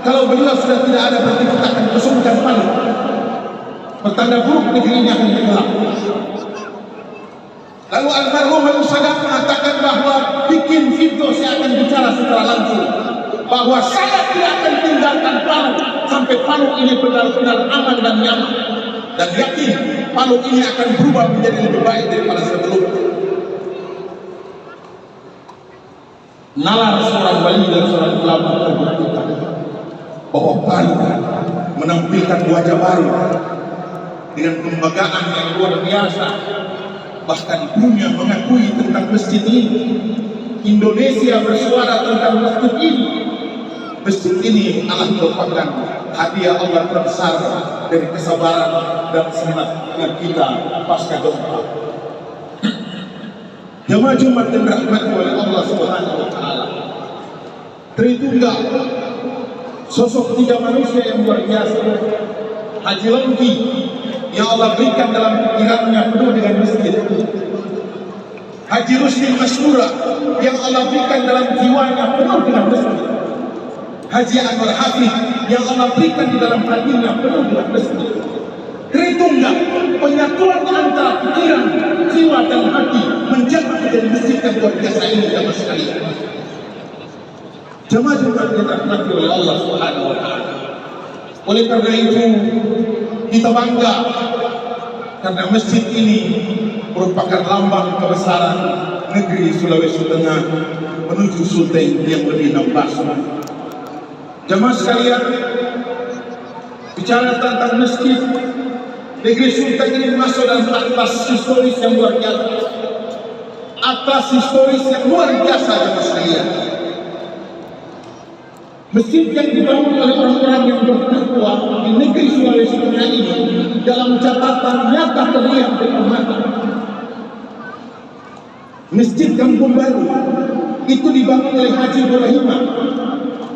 Kalau beliau sudah tidak ada, berarti kita akan kosongkan palu. Pertanda buruk negeri ini akan tenggelam. Lalu almarhum Habib Sadat mengatakan bahwa bikin video saya akan bicara secara langsung bahwa saya tidak akan tinggalkan Palu sampai Palu ini benar-benar aman dan nyaman, dan yakin Palu ini akan berubah menjadi lebih baik daripada sebelumnya. Nalar seorang wali dan seorang ulama terbuktikan bahwa Palu menampilkan wajah baru dengan kebanggaan yang luar biasa. Bahkan dunia mengakui tentang masjid ini. Indonesia bersuara tentang masjid ini. Masjid ini adalah merupakan hadiah Allah terbesar dari kesabaran dan semangat kita pasca gempa. Jemaah Jumat yang dirahmati oleh Allah Subhanahu wa taala. Tritunggal, sosok tiga manusia yang luar biasa. Haji Longki yang Allah berikan dalam pikirannya penuh dengan masjid. Haji Rusdi Mastura yang Allah berikan dalam jiwanya penuh dengan masjid. Haji Anwar Hafid yang Allah berikan di dalam hatinya penuh dengan masjid. Tritunggal, penyatuan antara pikiran, jiwa dan hati menjadi menjadi masjid yang luar biasa ini jamaah sekalian. Jemaah Jumat yang dirahmati oleh Allah Subhanahu wa taala. Oleh karena itu kita bangga karena masjid ini merupakan lambang kebesaran negeri Sulawesi Tengah menuju Sulteng yang lebih 16. Jemaah sekalian, bicara tentang masjid, negeri Sulteng ini masuk dalam atlas historis yang luar biasa. Atlas historis yang luar biasa jemaah sekalian. Masjid yang dibangun oleh orang-orang yang bertakwa di negeri Sulawesi Tengah ini dalam catatan nyata terlihat dengan mata. Masjid Kampung Baru itu dibangun oleh Haji Ibrahim.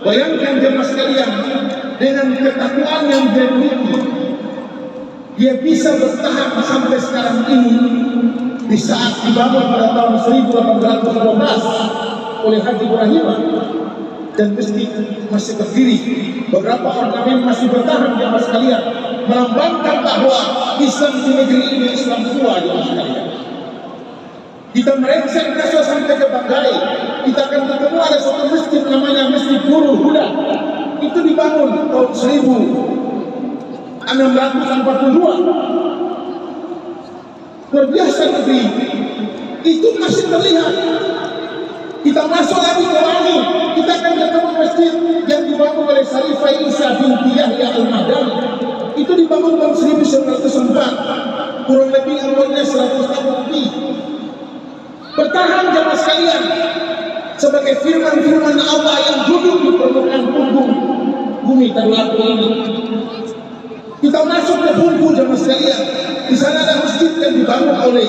Bayangkan jemaah sekalian, dengan ketakwaan yang dia miliki, dia bisa bertahan sampai sekarang ini. Di saat dibangun pada tahun 1812 oleh Haji Ibrahim, dan masjid masih berdiri, beberapa ornamen masih bertahan jemaah sekalian, melambangkan bahwa Islam di negeri ini Islam tua jemaah sekalian. Kita melenceng masuk sampai ke Banggai, kita akan ketemu ada satu masjid namanya Masjid Nurul Huda. Itu dibangun tahun 1642. Luar biasa negeri itu masih terlihat. Kita masuk lagi ke Wani, kita akan ketemu masjid yang dibangun oleh Sarifah Isa binti Yahya Al-Mahdani. Itu dibangun tahun 1904, kurang lebih umurnya 100 tahun lebih. Bertahan jemaah sekalian sebagai firman-firman Allah yang duduk di permukaan bumi terlalu ini. Kita masuk ke Bungku jemaah sekalian. Di sana ada masjid yang dibangun oleh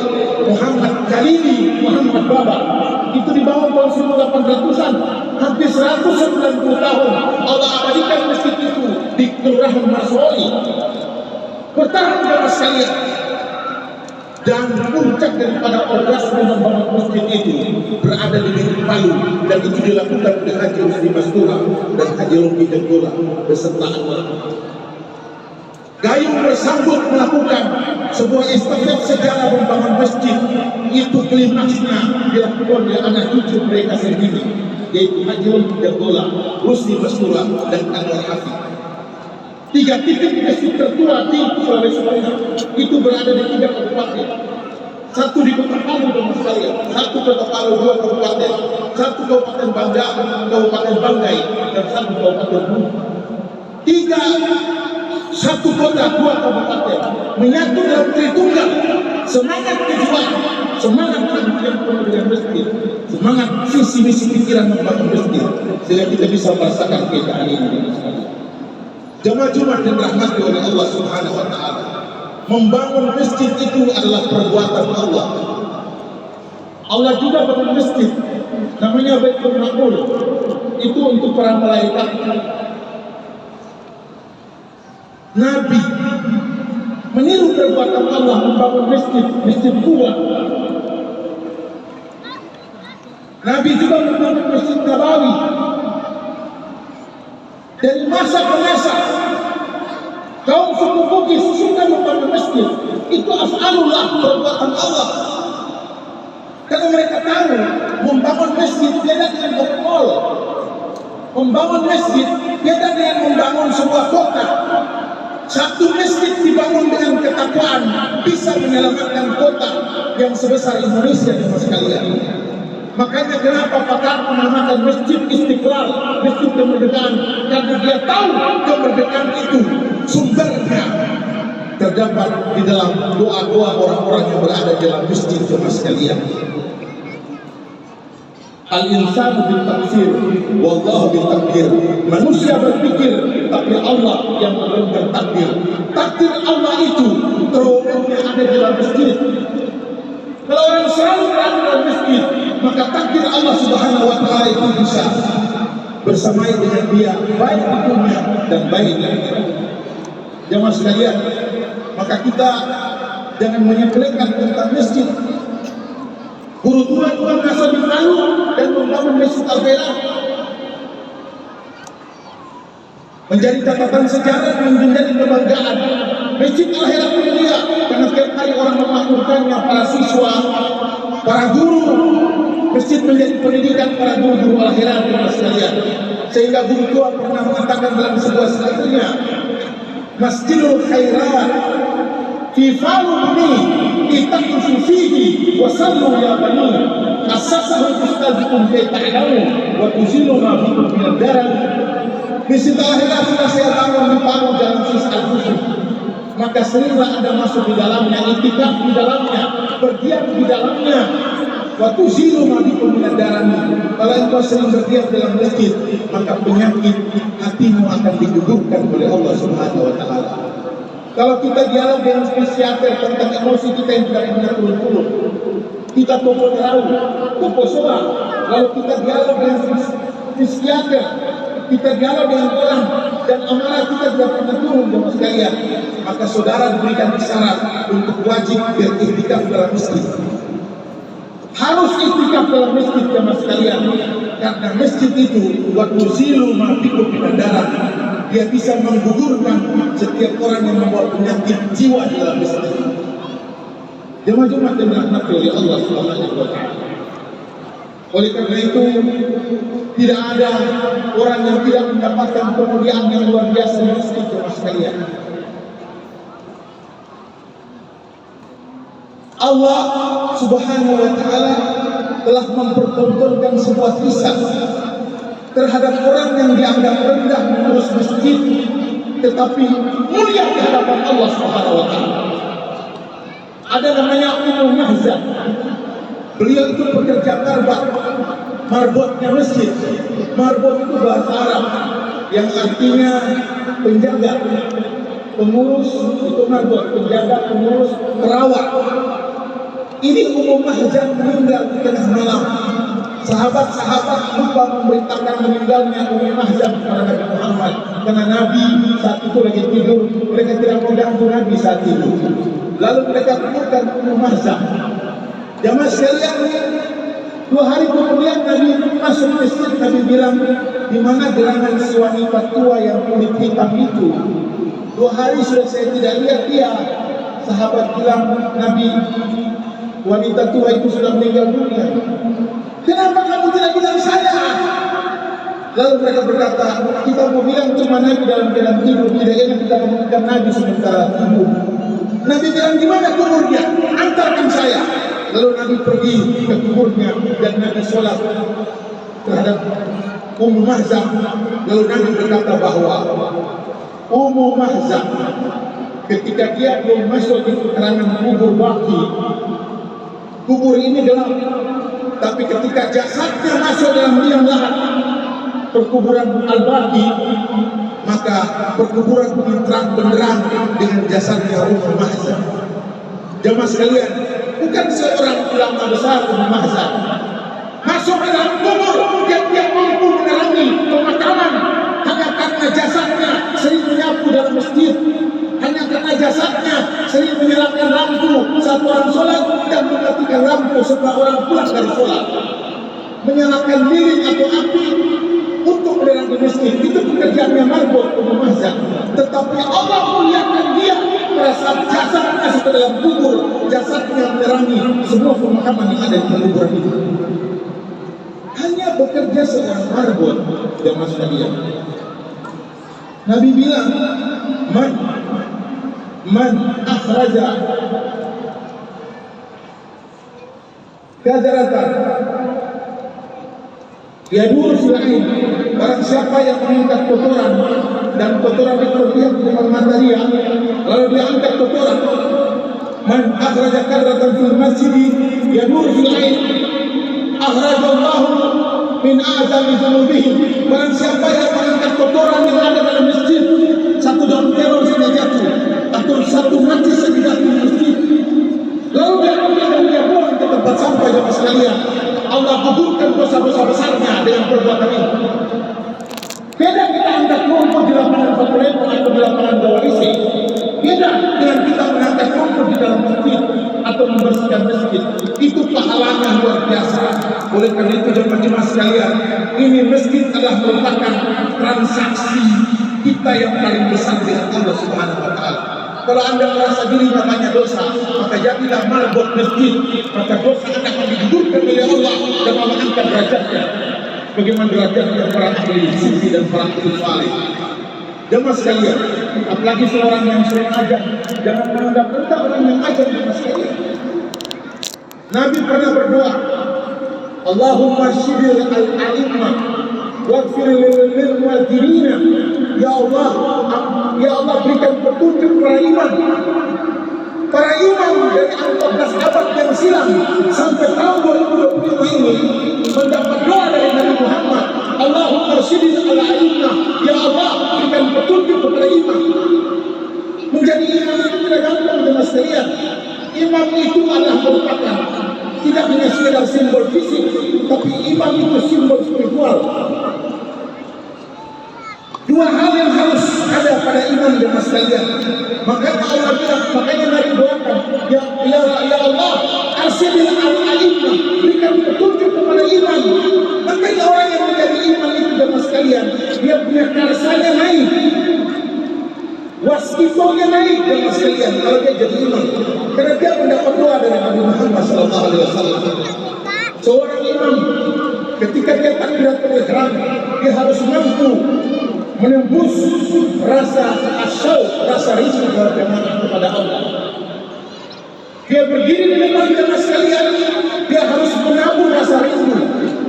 Muhammad Khalili, Muhammad Baba. Itu dibangun tahun 1800-an, hampir 190 tahun. Allah abadikan masjid itu di Kelurahan Marsoli. Bertahan jemaah sekalian. Dan puncak daripada orgasme membangun masjid itu berada di negeri Palu, dan itu dilakukan oleh Haji Rusdi Mastura dan Haji Rompi Jenggola beserta Anwar. Gayung bersambut melakukan sebuah estafet sejarah membangun masjid. Itu klimaksnya dilakukan oleh anak cucu mereka sendiri, yaitu Haji Rompi Jenggola, Rusdi Mastura dan Anwar Hafid. 3 titik masjid tertua di Sulawesi Tengah itu berada di 3 kabupaten. 1 di Kota Palu jemaah sekalian, 1 Kota Palu, 2 kabupaten, 1 Kabupaten Bangga, Kabupaten Banggai, dan 1 Kabupaten Bungku. 1 kota, 2 kabupaten menyatu dalam Tritunggal. Semangat kejuang, semangat yang penuh dengan masjid, semangat visi misi pikiran membangun masjid, sehingga kita bisa merasakan keindahan ini. Jemaah Jumat yang dirahmati oleh Allah Subhanahu wa taala, membangun masjid itu adalah perbuatan Allah. Allah juga bangun masjid namanya Baitul Ma'mur. Itu untuk para malaikat. Nabi meniru perbuatan Allah membangun masjid tua. Nabi juga membangun Masjid Nabawi. Dari masa ke masa kaum suku Bugis suka membangun masjid. Itu af'alullah, perbuatan Allah. Karena mereka tahu membangun masjid beda dengan bermol. Membangun masjid beda dengan membangun sebuah kota. Satu masjid dibangun dengan ketakwaan bisa menyelamatkan kota yang sebesar Indonesia di sekalian. Makanya kenapa Pak menamakan Masjid Istiqlal, Masjid Kemerdekaan, karena dia tahu kemerdekaan itu sumbernya terdapat di dalam doa-doa orang-orang yang berada di dalam masjid jemaah sekalian. Al-insanu bil tafsir, wallahu bil takdir. Manusia berpikir, tapi Allah yang menentukan takdir. Takdir Allah itu terumumnya ada di dalam masjid. Kalau orang selalu berada dalam masjid, maka takdir Allah Subhanahu wa Ta'ala itu bisa bersamai dengan dia, baik di dunia dan baik di akhirat. Jemaah sekalian, maka kita jangan menyepelekan tentang masjid. Guru Tuhan merasa malu dan membangun Masjid Al-Falah menjadi catatan sejarah dan menjadi kebanggaan. Masjid Al-Falah mulia karena setiap kali orang memakmurkannya, para siswa, para guru. Masjid menjadi pendidikan para guru Al-Falah di sekalian. Sehingga guru tua pernah mengatakan dalam sebuah syairnya, Masjidul Khairat fi faluni itakufu fihi wa sallu ya bani asasahu ustazukum kay ta'lamu wa tuzilu ma bikum min ad-daram. Masjid Al-Falah sudah saya bangun di Palu Jalan Sis Al-Husn. Maka seringlah Anda masuk di dalamnya, iktikaf di dalamnya, berdiam di dalamnya. Wa tuzilu ma bikum min ad-daram. Kalau engkau sering berdiam dalam masjid, maka penyakit hatimu akan digugurkan oleh Allah Subhanahu wa Ta'ala. Kalau kita dialog dengan psikiater tentang emosi kita yang tidak pernah turun-turun, kita topo terau, topo soal. Lalu kita dialog dengan psikiater, kita dialog dengan orang, dan amarah kita tidak pernah turun jemaah sekalian, maka saudara diberikan isyarat untuk wajib beriktikaf dalam masjid. Harus iktikaf dalam masjid jemaah sekalian, karena masjid itu waktu zilu mafikum min ad-daram. Dia bisa menggugurkan setiap orang yang membawa penyakit jiwa di dalam masjid. Jemaah-jemaah yang dirahmati oleh Allah Subhanahu wa Ta'ala. Oleh karena itu, tidak ada orang yang tidak mendapatkan kemuliaan yang luar biasa di masjid jemaah sekalian. Allah Subhanahu wa Ta'ala telah mempertontonkan sebuah kisah terhadap orang yang dianggap rendah mengurus masjid, tetapi mulia di hadapan Allah Subhanahu wa Ta'ala. Ada namanya Ummu Mahzan. Beliau itu pekerja marbotnya masjid. Marbot itu bahasa Arab yang artinya penjaga, pengurus, itu marbot, penjaga, pengurus, perawat. Ini Ummu Mahzan meninggal di tengah malam. Sahabat-sahabat lupa memberitakan meninggalnya Ummu Mahzan kepada Nabi Muhammad, karena Nabi saat itu lagi tidur. Mereka tidak mau ganggu Nabi saat itu. Lalu mereka temukan Ummu Mahzan. Jamaah sekalian, 2 hari kemudian Nabi masuk masjid. Nabi bilang, di mana gerangan si wanita tua yang kulit hitam itu? 2 hari sudah saya tidak lihat dia. Sahabat bilang, Nabi, wanita tua itu sudah meninggal dunia. Kenapa kamu tidak bilang saya? Lalu mereka berkata, kita mau bilang cuma Nabi dalam keadaan tidur, tidak enak kita menemukan Nabi sementara tidur. Nabi bilang, di mana kuburnya? Antarkan saya. Lalu Nabi pergi ke kuburnya dan Nabi sholat terhadap Ummu Mahzan. Lalu Nabi berkata bahwa Ummu Mahzan ketika dia belum masuk di keterangan kubur Baqi, kubur ini gelap. Tapi ketika jasadnya masuk dalam liang lahat perkuburan Al-Baqi, maka perkuburan terang benderang dengan jasadnya Ummu Mahzan. Jemaah sekalian, bukan seorang ulama besar Ummu Mahzan masuk ke dalam kubur yang dia mampu menerangi pemakaman hanya karena jasadnya sering menyapu dalam masjid, hanya karena jasadnya sering menyalakan lampu saat orang sholat dan mematikan lampu setelah orang pulang dari sholat, menyalakan lilin atau api untuk duduk dengan miskin, itu pekerjaannya marbot memazak. Tetapi Allah muliakan dia pada saat jasad masuk ke dalam kubur, jasadnya menerangi semua pemakaman yang ada di kuburan itu. Hanya bekerja seorang marbot yang masuk dia. Nabi bilang, man akhraja kajaratan yadur fi'ain, barang siapa yang mengangkat kotoran dan kotoran itu terlihat di depan mata dia, lalu dia angkat kotoran. Man akhraja kadratan fil masjid yadur fi'ain akhrajallahu min a'zami dzunubihim, barang siapa yang mengangkat kotoran yang ada dalam masjid, satu daun teror saja jatuh atau satu mati saja jatuh di masjid, lalu dia ambil dan dia buang ke tempat sampah jemaah sekalian, Allah gugurkan dosa-dosa besarnya dengan perbuatan ini. Beda kita angkat rumput di lapangan Fatulema atau di lapangan Gawarisi, beda dengan kita mengangkat rumput di dalam masjid atau membersihkan masjid. Itu pahalanya luar biasa. Oleh karena itu jemaah sekalian, ini masjid adalah merupakan transaksi kita yang paling besar dengan Allah Subhanahu wa Ta'ala. Kalau Anda merasa diri banyak dosa, maka jadilah marbot masjid, maka dosa Anda akan digugurkan oleh Allah dan Allah angkat derajatnya. Bagaimana derajatnya para ahli sufi dan para ahli saleh. Jemaah sekalian, apalagi seorang yang sering ajar, jangan menganggap rendah orang yang ajar, jemaah sekalian. Nabi pernah berdoa, Allahumma syidil al-a'immah waghfir lil mu'adhdhirina. Ya Allah berikan petunjuk para imam dari 14 abad yang silam sampai tahun 2025 ini mendapat doa dari Nabi Muhammad, Allahumma syidil al-a'immah, ya Allah berikan petunjuk kepada imam. Menjadi imam itu tidak gampang, jemaah sekalian. Imam itu adalah merupakan tidak hanya sekedar simbol fisik, tapi imam itu simbol spiritual. Dua hal yang harus ada pada imam, jemaah sekalian. Makanya Allah bilang, makanya Nabi doakan, ya Allah, arsyidil al-a'immah, berikan petunjuk kepada imam. Makanya orang yang menjadi imam itu, jemaah sekalian, dia punya karsanya naik, waskitonya naik, jemaah sekalian, kalau dia jadi imam. Karena dia mendapat doa dari Nabi Muhammad SAW. Seorang imam, ketika dia takbiratul ihram, dia harus mampu menembus rasa asyauq, rasa rindu kepada Allah. Dia berdiri di depan jemaah sekalian, dia harus menabur rasa rindu.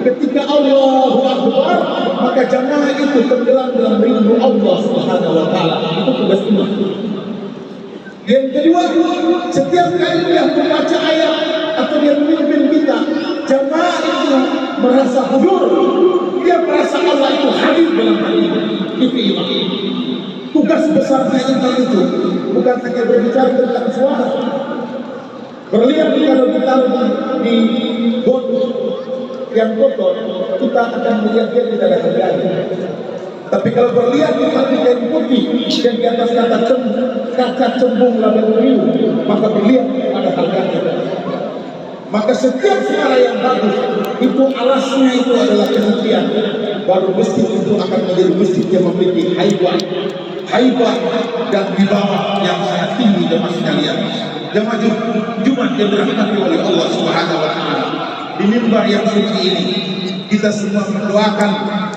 Ketika Allahu Akbar, maka jamaah itu tenggelam dalam rindu Allah Subhanahu wa Ta'ala. Itu tugas imam. Yang kedua, setiap kali dia membaca ayat atau dia memimpin kita, jamaah itu merasa hudur. Dia merasa Allah itu hadir dalam hati. Itu imam. Tugas besarnya imam itu bukan hanya berbicara tentang suara. Berlihat kalau kita di got yang kotor, kita akan melihat dia tidak ada harganya. Tapi kalau berlihat di kain putih dan di atas kaca cembung label biru, maka berlihat ada harganya. Maka setiap suara yang bagus itu alasnya itu adalah kesucian. Baru masjid itu akan menjadi masjid yang memiliki haibah dan wibawa yang sangat tinggi, jemaah sekalian. Jemaah Jumat yang dirahmati oleh Allah Subhanahu wa Ta'ala. Di mimbar yang suci ini kita semua mendoakan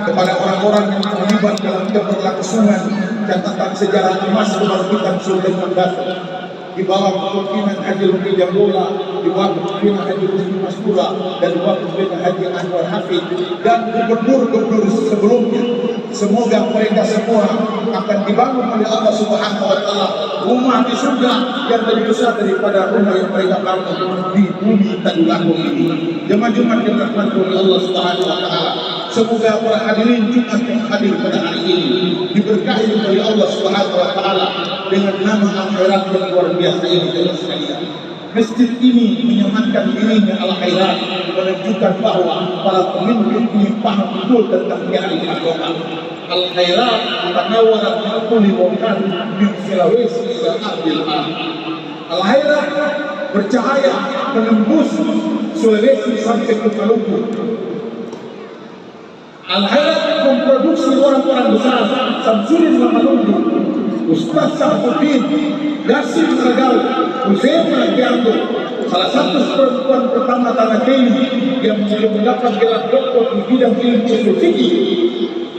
kepada orang-orang yang terlibat dalam keberlangsungan catatan sejarah emas kebangkitan Sultan Basu. Di bawah kepemimpinan Haji Luki Jambola, di bawah kepemimpinan Haji Rusdi Mastura, dan di bawah kepemimpinan Haji Anwar Hafid dan gubernur-gubernur sebelumnya. Semoga mereka semua akan dibangun oleh Allah Subhanahu wa Ta'ala rumah di surga yang lebih besar daripada rumah yang mereka bangun di bumi Tadulako ini. Jemaah Jumat yang dirahmati oleh Allah Subhanahu wa Ta'ala, semoga para hadirin Jumat yang hadir pada hari ini diberkahi oleh Allah Subhanahu wa Ta'ala dengan nama akhirat yang luar biasa ini, jemaah sekalian. Masjid ini menyematkan dirinya al-khairat, menunjukkan bahwa para pemimpin ini paham betul tentang kearifan lokal. Al-khairat tanawarat min kulli makan min Sulawesi ila ardil am. Al-khairat bercahaya menembus Sulawesi sampai ke Maluku. Al-Hayrat memproduksi orang-orang besar, Samsudin Mamalungu, Ustaz Sahabuddin, Yasin Ragal, Husaina Gianto, salah satu perempuan pertama tanah Kenya yang mendapat gelar doktor di bidang ilmu usul fikih.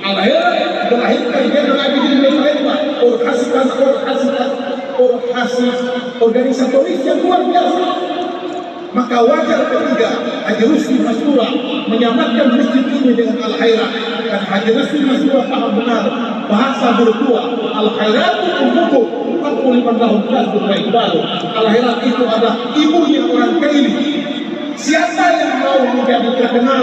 Al-Hayrat melahirkan Zainal Abidin bin Fatimah, organisatoris yang luar biasa. Maka wajar ketiga Haji Rusdi Mastura menyamakan masjid ini dengan Al-Hayrat, dan Haji Rusdi Mastura paham benar bahasa bertua Al-Hayrat umumku 45 tahun kasur baik baru. Al-Hayrat itu adalah ibunya orang Kaili. Siapa yang mau menjadi terkenal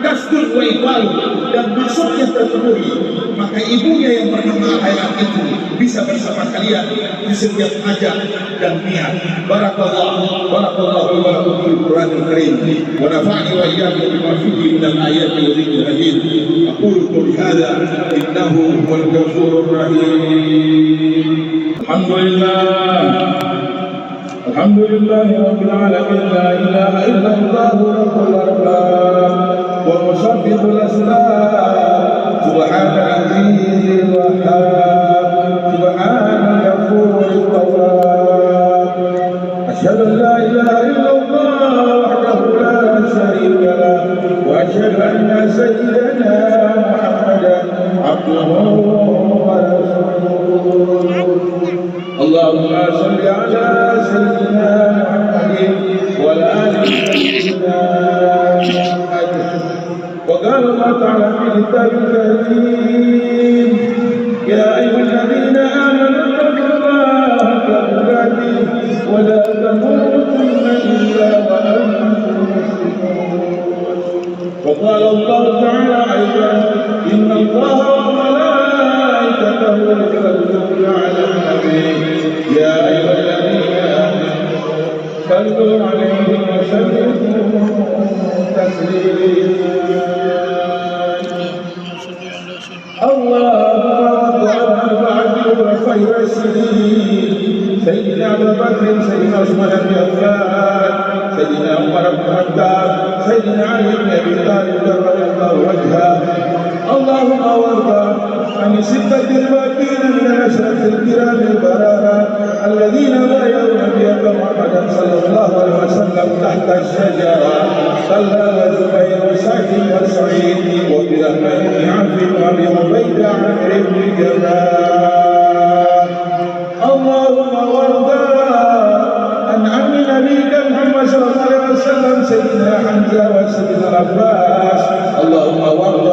kasur baik baru dan maksudnya terpenuhi, maka ibunya yang bernama Al-Hayrat itu bisa bersama kalian di setiap hajat dan niat. Barakallahu wa lakum fil Qur'anil Karim wa nafa'ani wa iyyakum bima fihi min al-ayati wa dhikril hakim. Aqulu qawli hadha innahu huwal ghafurur rahim. Alhamdulillah rabbil alamin, la ilaha illallah rabbul arbab wa musabbihul asbab subhanal azizil wahhab subhanal ghafurur tawwab. Asyhadu an la ilaha illallah wahdahu la syarika lah wa asyhadu anna sayyidana Muhammadan abduhu wa rasuluh. Allahumma salli ala sayyidina Muhammadin wa ala ali sayyidina Muhammad. Wa qala Allah ta'ala fi kitabil karim, ya ayyuhalladzina amanu taqullaha haqqa tuqatih wa la tamutunna illa wa antum muslimun. Wa qala Allah ta'ala aidan, inna Allaha wa malaikatahu yusalluna 'alan nabiy ya ayyuhalladzina amanu sallu 'alaihi wa sallimu taslima. Allahumma ba'du khairal sinin sayyidina Abu Bakr, sayyidina Utsman bin Affan, sayyidina Umar bin Khattab, sayyidina Ali bin Abi Thalib radhiyallahu anhu. Allahumma warda عن ستة الباقين من العشرة الكرام البررة الذين بايعوا نبيك محمدا صلى الله عليه وسلم تحت الشجرة، طلحة وزبير وسعد وسعيد وبرحمن بن عوف وابي عبيدة عمرو بن جبار. اللهم وارض عن عم نبيك محمد صلى الله عليه وسلم سيدنا حمزة وسيدنا العباس. اللهم وارض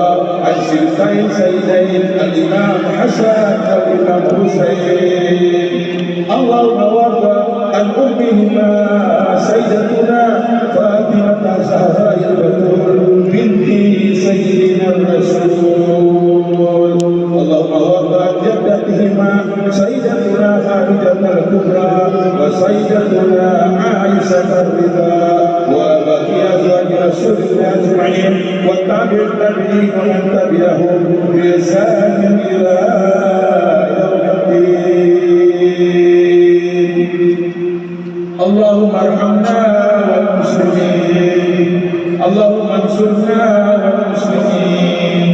عن سلطين سيدين الإمام حسن والإمام حسين. اللهم وارض عن أمهما سيدتنا فاطمة الزهراء البتول بنت سيدنا الرسول. اللهم وارض عن جدتهما سيدتنا خديجة الكبرى وسيدتنا عائشة الرضا وبقي أزواج رسول الله أجمعين والتابع التابعين ومن تبعهم بإحسان إلى يوم الدين. اللهم ارحمنا والمسلمين، اللهم انصرنا والمسلمين،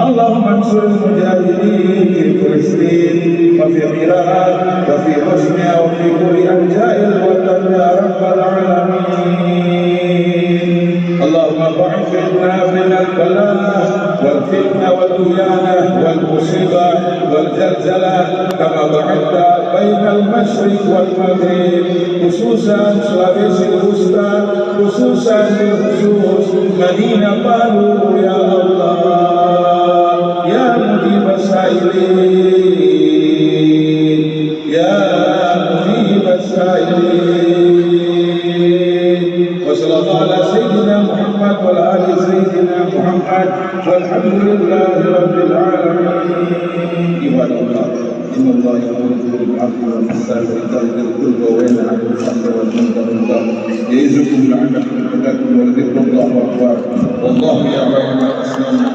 اللهم انصر المجاهدين في فلسطين وفي العراق وفي بوسنيا وفي كل أرجاء الوطن يا رب العالمين. اللهم ضعف عنا من البلاء والفتنة والديانة والمصيبة والزلزلة كما بعدت بين المشرق والمغرب، خصوصا سلافيسي الوسطى، خصوصا بالخصوص مدينة بارو يا الله يا مجيب السائلين، يا مجيب السائلين. وصلى الله على سيدنا محمد وعلى آل سيدنا محمد والحمد لله رب العالمين. عباد الله إن الله يأمر بالعدل والإحسان وإيتاء ذي القربى وينهى عن الفحشاء والمنكر والبغي يعظكم لعلكم تذكرون ولذكر الله أكبر والله يعلم ما تصنعون.